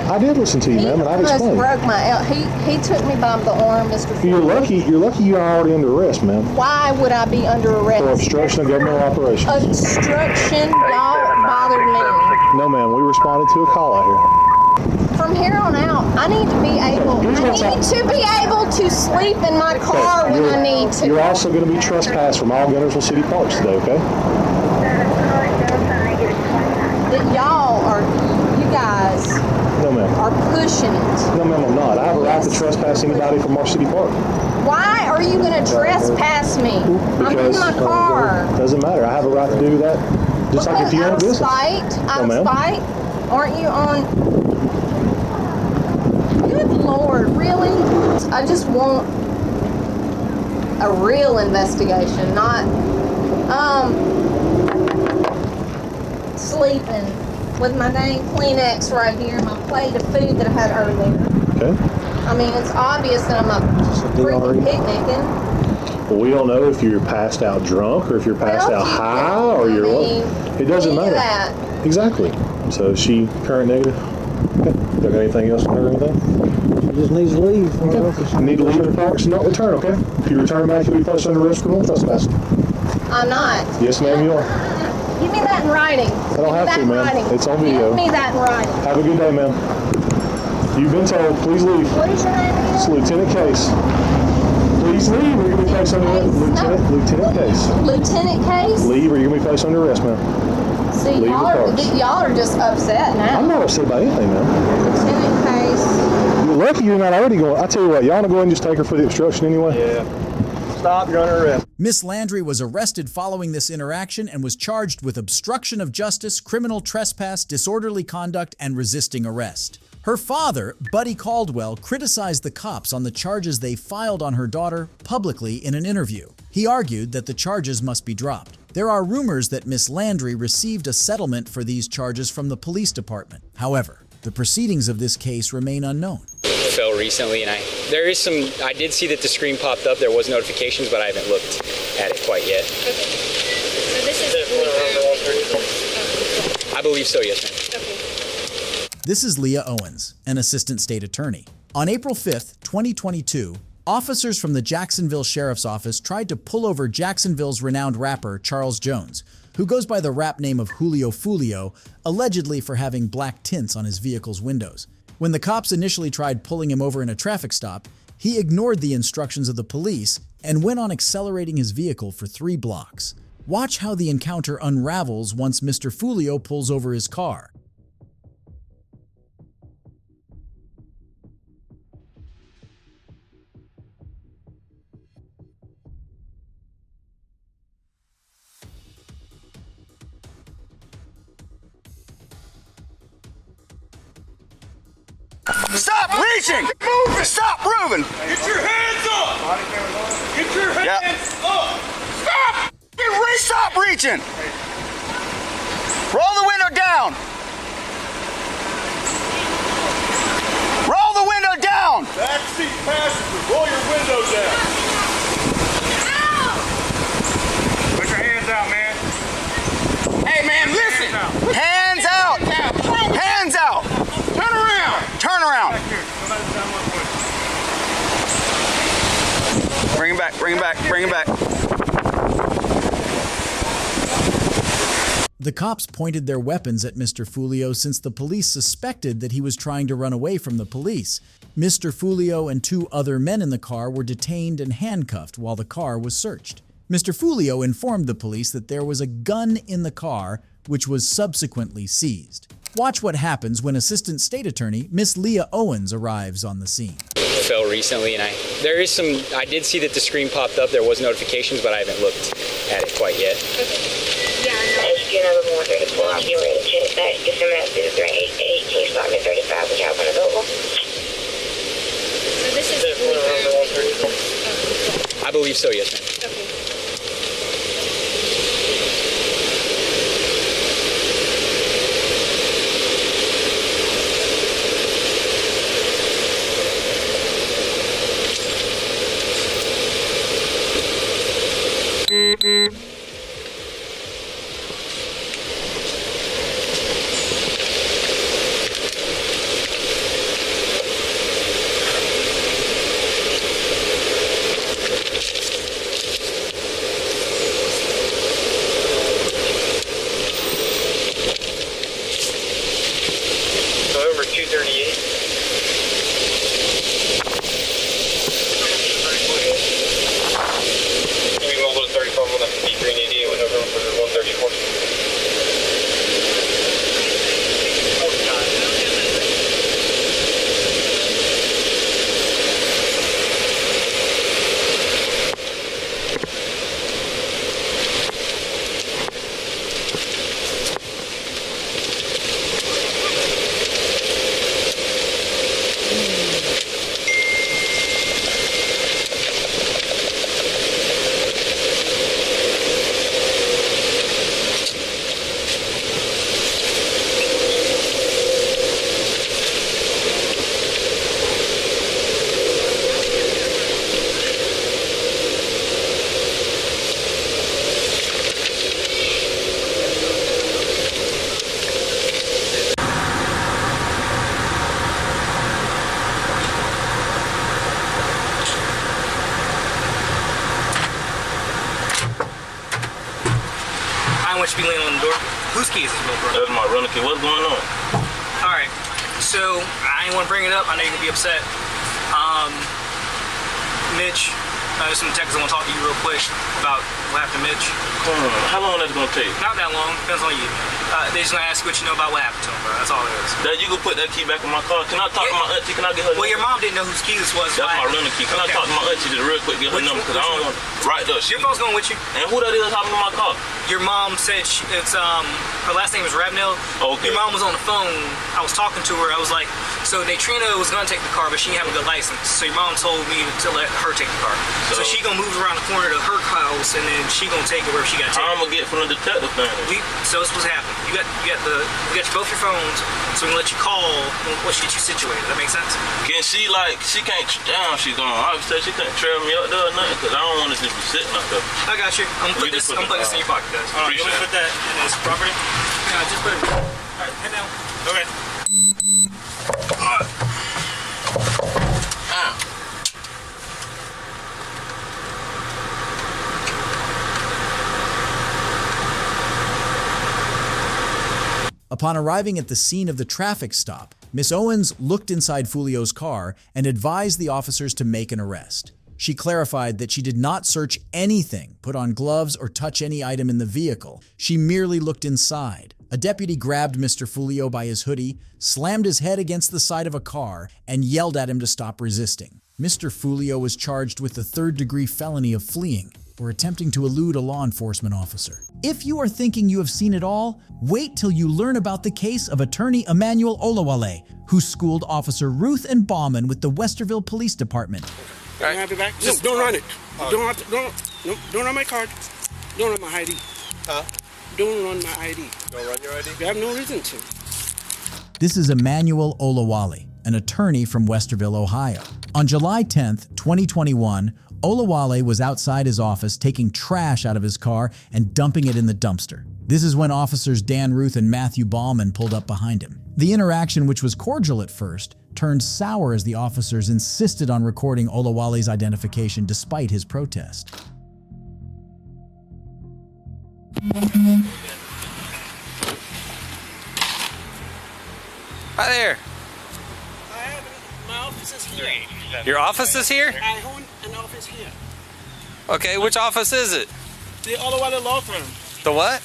I did listen to you, ma'am, and I've explained. Broke my out. He took me by the arm, Mr. You're lucky you're already under arrest, ma'am. Why would I be under arrest? For obstruction of governmental operations. Obstruction? Y'all bothered me. No, ma'am. We responded to a call out here. From here on out, I need to be able to sleep in my car when I need to. You're also going to be trespassed from all Gunnersville City Parks today, okay? That you guys are pushing it. No, ma'am, I'm not. I have a right to trespass anybody from our city park. Why are you going to trespass me? I'm in my car. Doesn't matter. I have a right to do that. Just like if you own a business. Out of spite? Aren't you on? Good Lord, really? I just want a real investigation, not sleeping with my dang Kleenex right here, my plate of food that I had earlier. Okay. I mean, it's obvious that I'm freaking picnicking. Well, we don't know if you're passed out drunk or if you're passed out high or you're what. It doesn't matter. That. Exactly. So is she current negative? Okay. Got anything else on her or anything? She just needs to leave. Okay. You need to leave the parks and not return, okay? If you return back, you'll be placed under arrest for criminal trespassing. I'm not. Yes, ma'am, you are. Give me that in writing. I don't have to, ma'am. It's on video. Give me that in writing. Have a good day, ma'am. You've been told, please leave. What is your name again? It's Lieutenant Case. Please leave or you're going to be placed under arrest. Lieutenant Case. Lieutenant Case? Leave or you're going to be placed under arrest, ma'am. See, y'all are just upset now. I'm not upset about anything, ma'am. Lieutenant Case. You're lucky you're not already going. I tell you what, y'all want to go ahead and just take her for the obstruction anyway? Yeah. Stop, you're under arrest. Miss Landry was arrested following this interaction and was charged with obstruction of justice, criminal trespass, disorderly conduct, and resisting arrest. Her father, Buddy Caldwell, criticized the cops on the charges they filed on her daughter publicly in an interview. He argued that the charges must be dropped. There are rumors that Miss Landry received a settlement for these charges from the police department. However, the proceedings of this case remain unknown. Fell recently, and I did see that the screen popped up. There was notifications, but I haven't looked at it quite yet. Okay. So this is I believe so, yes, ma'am. Okay. This is Leah Owens, an assistant state attorney. On April 5th, 2022, officers from the Jacksonville Sheriff's Office tried to pull over Jacksonville's renowned rapper Charles Jones, who goes by the rap name of Julio Fulio, allegedly for having black tints on his vehicle's windows. When the cops initially tried pulling him over in a traffic stop, he ignored the instructions of the police and went on accelerating his vehicle for 3 blocks. Watch how the encounter unravels once Mr. Fulio pulls over his car. Stop reaching! Move it! Stop moving! Get your hands up! Get your hands up! Stop! Stop reaching! Roll the window down! Roll the window down! Backseat passenger, roll your window down. Put your hands out, man. Hey, man, listen! Hands out! Hands hands out. Turn around. Turn around. Bring him back. Bring him back. Bring him back. The cops pointed their weapons at Mr. Fulio since the police suspected that he was trying to run away from the police. Mr. Fulio and 2 other men in the car were detained and handcuffed while the car was searched. Mr. Fulio informed the police that there was a gun in the car, which was subsequently seized. Watch what happens when Assistant State Attorney Miss Leah Owens arrives on the scene. Fell recently, and I did see that the screen popped up. There was notifications, but I haven't looked at it quite yet. Yeah, SG number 134, I'll be ready to check that. Get some messages 388, start at 35, which I've been available. So this is I believe so, yes, ma'am. Okay. November 238. Give me mobile to 34, I'm going to be 388 with November 134. I want you to be leaning on the door. Whose key is this, bro? That's my running key. What's going on? Alright, so I didn't want to bring it up. I know you're going to be upset. Mitch, there's some detectives I want to talk to you real quick about what happened to Mitch. How long is that going to take? Not that long. Depends on you. They just going to ask what you know about what happened to him, bro. That's all it is. That you can put that key back in my car. Can I talk to my auntie? Can I get her number? Well, your mom didn't know whose key this was. That's my running key. Can I talk to my auntie just real quick, get her number? Because I don't want to. Right there. Your phone's going with you. And who that is talking to my car? Your mom said it's her last name is Rabnell. Okay. Your mom was on the phone. I was talking to her. I was like, so Natrina was gonna take the car, but she didn't have a good license. So your mom told me to let her take the car. So she gonna move around the corner to her house, and then she gonna take it where she got taken. I'm gonna get from the detective thing. So it's supposed to happen. We got both your phones, so we can let you call once she get you situated. That makes sense? Can she she can't down? She gone. Obviously she can't trail me up there or nothing, because I don't want to just be sitting up there. I got you. I'm gonna put this in your pocket, guys. You want me to put that in his property? Yeah, just put it. All right, head down. Okay. Upon arriving at the scene of the traffic stop, Miss Owens looked inside Fulio's car and advised the officers to make an arrest. She clarified that she did not search anything, put on gloves, or touch any item in the vehicle. She merely looked inside. A deputy grabbed Mr. Fulio by his hoodie, slammed his head against the side of a car, and yelled at him to stop resisting. Mr. Fulio was charged with the third-degree felony of fleeing or attempting to elude a law enforcement officer. If you are thinking you have seen it all, wait till you learn about the case of attorney Emmanuel Olawale, who schooled Officer Ruth and Bauman with the Westerville Police Department. Can I have it back? No, don't run it. Don't run my card. Don't run my ID. Huh? Don't run my ID. Don't run your ID? You have no reason to. This is Emmanuel Olawale, an attorney from Westerville, Ohio. On July 10th, 2021, Olawale was outside his office taking trash out of his car and dumping it in the dumpster. This is when officers Dan Ruth and Matthew Bauman pulled up behind him. The interaction, which was cordial at first, turned sour as the officers insisted on recording Olawale's identification despite his protest. Hi there. My office is here. Your office is here? I own an office here. Okay, which office is it? The Olawale law firm. The what?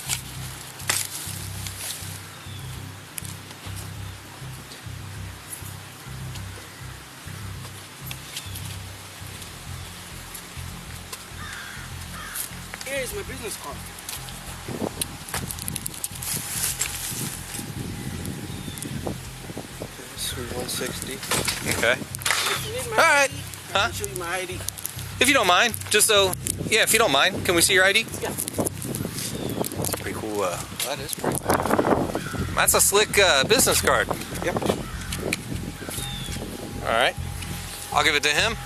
Here is my business card. Suite 160. Okay. If you need my All right. ID, I Huh? can show you my ID. If you don't mind, just so, yeah, if you don't mind, can we see your ID? Yeah. That's pretty cool. That is pretty cool. That's a slick business card. Yep. All right. I'll give it to him.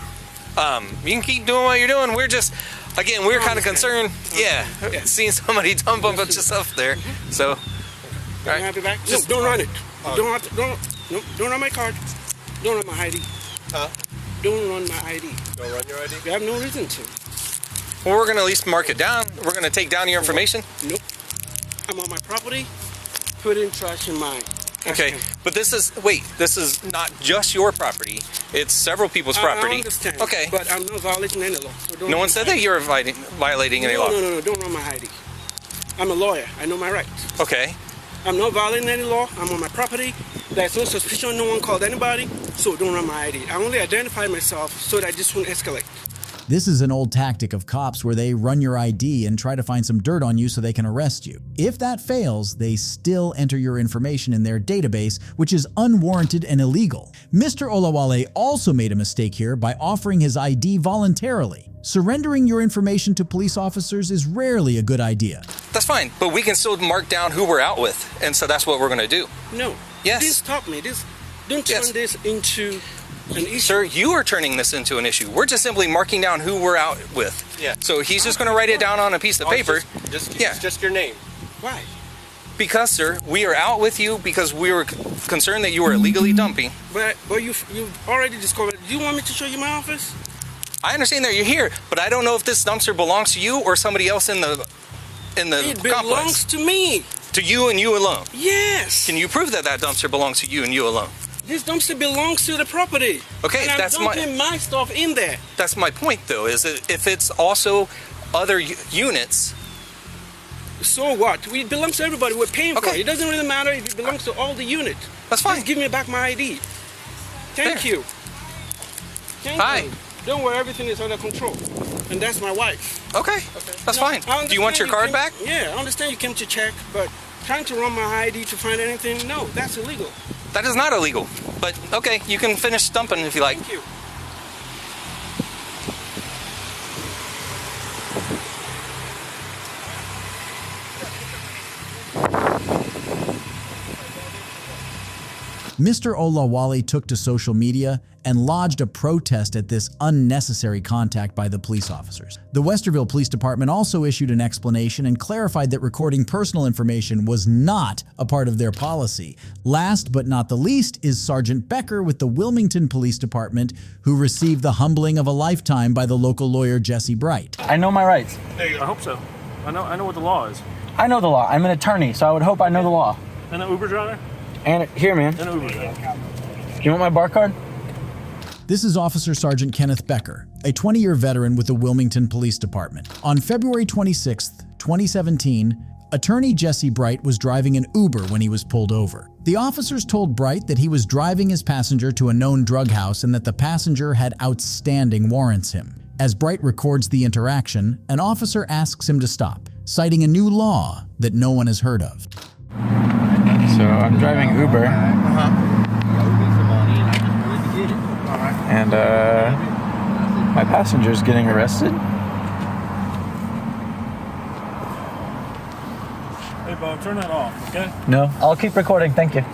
You can keep doing what you're doing. We're just, again, we're kind of concerned. Yeah, seeing somebody dump a bunch of stuff there. So, all Can I have it back? No, don't run it. Don't have to, don't run my card. Don't run my ID. Huh? Don't run my ID. Don't run your ID? You have no reason to. Well, we're going to at least mark it down. We're going to take down your information. Nope. I'm on my property, putting trash in mine. Okay, but this is not just your property. It's several people's property. I understand. Okay. But I'm not violating any law. So don't No run one my said ID. that you were violating any law. No, don't run my ID. I'm a lawyer. I know my rights. Okay. I'm not violating any law. I'm on my property. There's no suspicion. No one called anybody. So don't run my ID. I only identify myself so that this won't escalate. This is an old tactic of cops where they run your ID and try to find some dirt on you so they can arrest you. If that fails, they still enter your information in their database, which is unwarranted and illegal. Mr. Olawale also made a mistake here by offering his ID voluntarily. Surrendering your information to police officers is rarely a good idea. That's fine, but we can still mark down who we're out with, and so that's what we're going to do. No. Yes. This stop me. Don't turn this into an issue. Sir, you are turning this into an issue. We're just simply marking down who we're out with. Yeah. So he's just going to write it down on a piece of paper. Just your name. Why? Because, sir, we are out with you because we were concerned that you were illegally dumping. But you've already discovered. Do you want me to show you my office? I understand that you're here, but I don't know if this dumpster belongs to you or somebody else in the It complex. belongs to me. To you and you alone. Yes. Can you prove that that dumpster belongs to you and you alone? This dumpster belongs to the property. Okay, and that's I'm dumping my stuff in there. That's my point, though. Is that if it's also other units. So what? It belongs to everybody. We're paying for it. It doesn't really matter if it belongs to all the units. That's fine. Just give me back my ID. Thank you. Thank you. Don't worry, everything is under control. And that's my wife. Okay, that's fine. Do you want your card back? Yeah, I understand you came to check, but trying to run my ID to find anything, no, that's illegal. That is not illegal. But okay, you can finish dumping if you like. Thank you. Mr. Olawale took to social media and lodged a protest at this unnecessary contact by the police officers. The Westerville Police Department also issued an explanation and clarified that recording personal information was not a part of their policy. Last but not the least is Sergeant Becker with the Wilmington Police Department, who received the humbling of a lifetime by the local lawyer Jesse Bright. I know my rights. I hope so. I know what the law is. I know the law. I'm an attorney, so I would hope I know the law. And an Uber driver? And here, man. And an Uber driver. You want my bar card? This is Officer Sergeant Kenneth Becker, a 20-year veteran with the Wilmington Police Department. On February 26, 2017, attorney Jesse Bright was driving an Uber when he was pulled over. The officers told Bright that he was driving his passenger to a known drug house and that the passenger had outstanding warrants him. As Bright records the interaction, an officer asks him to stop, citing a new law that no one has heard of. So I'm driving Uber. And my passenger's getting arrested. Hey, Bob, turn that off, okay? No, I'll keep recording. Thank you.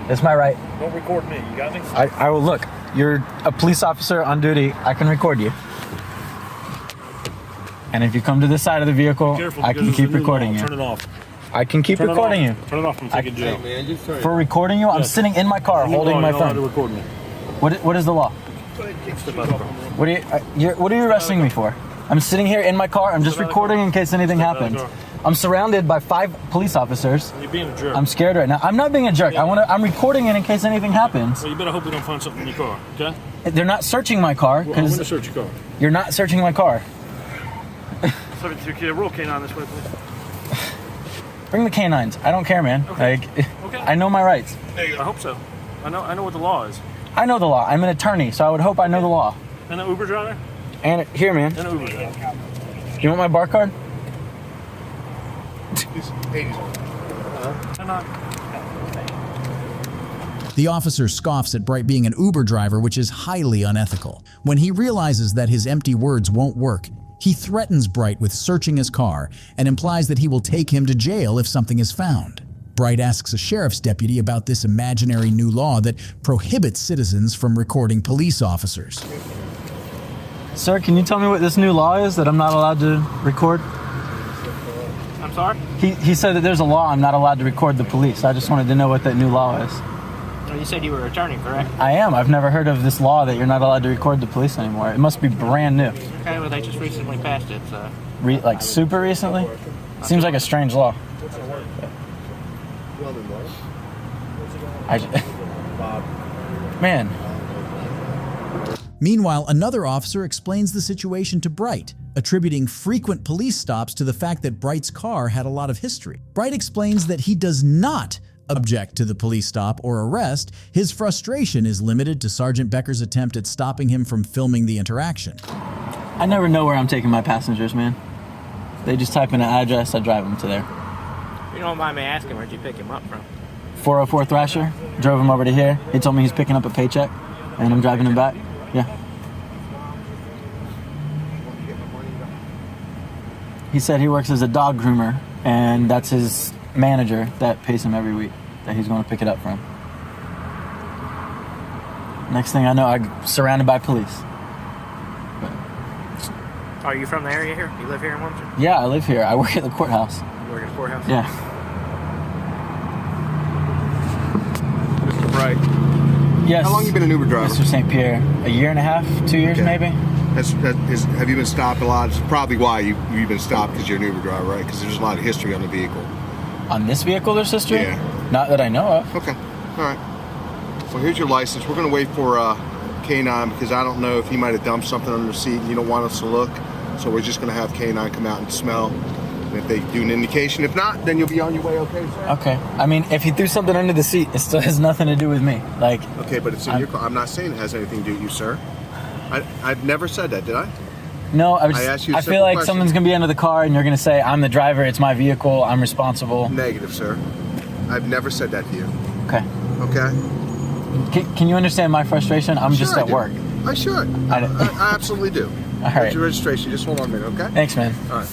It's my right. Don't record me. You got me? I will look. You're a police officer on duty. I can record you. And if you come to this side of the vehicle, I can keep recording you. Turn it off. I can keep recording you. Turn it off and take it jail. Man, just turn. For recording you, I'm sitting in my car holding my phone. Record me. What is the law? What are you arresting me for? I'm sitting here in my car. I'm just recording in case anything happens. I'm surrounded by 5 police officers. You're being a jerk. I'm scared right now. I'm not being a jerk. I'm recording it in case anything happens. Well, you better hope we don't find something in your car, okay? They're not searching my car. Well, I'm going to search your car. You're not searching my car. 72 kid, roll canine this way, please. Bring the canines. I don't care, man. Okay. Okay. I know my rights. I hope so. I know what the law is. I know the law. I'm an attorney, so I would hope I know the law. And an Uber driver? And here, man. And an Uber driver. You want my bar card? The officer scoffs at Bright being an Uber driver, which is highly unethical. When he realizes that his empty words won't work, he threatens Bright with searching his car and implies that he will take him to jail if something is found. Bright asks a sheriff's deputy about this imaginary new law that prohibits citizens from recording police officers. Sir, can you tell me what this new law is that I'm not allowed to record? I'm sorry? He said that there's a law I'm not allowed to record the police. I just wanted to know what that new law is. Well, you said you were an attorney, correct? I am. I've never heard of this law that you're not allowed to record the police anymore. It must be brand new. Okay, well, they just recently passed it, so... Like super recently? Seems like a strange law. Man. Meanwhile, another officer explains the situation to Bright, attributing frequent police stops to the fact that Bright's car had a lot of history. Bright explains that he does not object to the police stop or arrest. His frustration is limited to Sergeant Becker's attempt at stopping him from filming the interaction. I never know where I'm taking my passengers, man. They just type in an address, I drive them to there. You don't mind me asking, where'd you pick him up from? 404 Thrasher, drove him over to here. He told me he's picking up a paycheck, and I'm driving him back. Yeah. He said he works as a dog groomer, and that's his manager that pays him every week that he's going to pick it up from. Next thing I know, I'm surrounded by police. Are you from the area here? You live here in Wilmington? Yeah, I live here. I work at the courthouse. You work at the courthouse? Yeah. Mr. Bright. Yes. How long you been an Uber driver? Mr. St. Pierre. A year and a half, 2 years maybe. Have you been stopped a lot? It's probably why you've been stopped, because you're an Uber driver, right? Because there's a lot of history on the vehicle. On this vehicle there's history? Yeah. Not that I know of. Okay. All right. Well, here's your license. We're going to wait for K9 because I don't know if he might have dumped something under the seat and you don't want us to look. So we're just going to have K9 come out and smell. And if they do an indication, if not, then you'll be on your way, okay, sir? Okay. I mean, if he threw something under the seat, it still has nothing to do with me. Like. Okay, but it's in your car. I'm not saying it has anything to do with you, sir. I've never said that, did I? No, I feel like question. someone's going to be under the car and you're going to say, I'm the driver, it's my vehicle, I'm responsible. Negative, sir. I've never said that to you. Okay. Okay? Can you understand my frustration? I'm just at work. I should. I absolutely do. All right. What's your registration? Just hold on a minute, okay? Thanks, man. All right.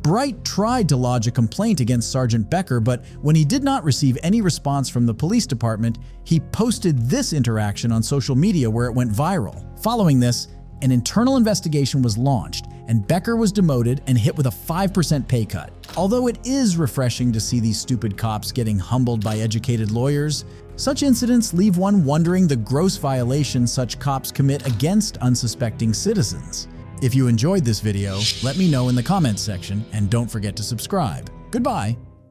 Bright tried to lodge a complaint against Sergeant Becker, but when he did not receive any response from the police department, he posted this interaction on social media where it went viral. Following this, an internal investigation was launched, and Becker was demoted and hit with a 5% pay cut. Although it is refreshing to see these stupid cops getting humbled by educated lawyers, such incidents leave one wondering the gross violations such cops commit against unsuspecting citizens. If you enjoyed this video, let me know in the comments section, and don't forget to subscribe. Goodbye.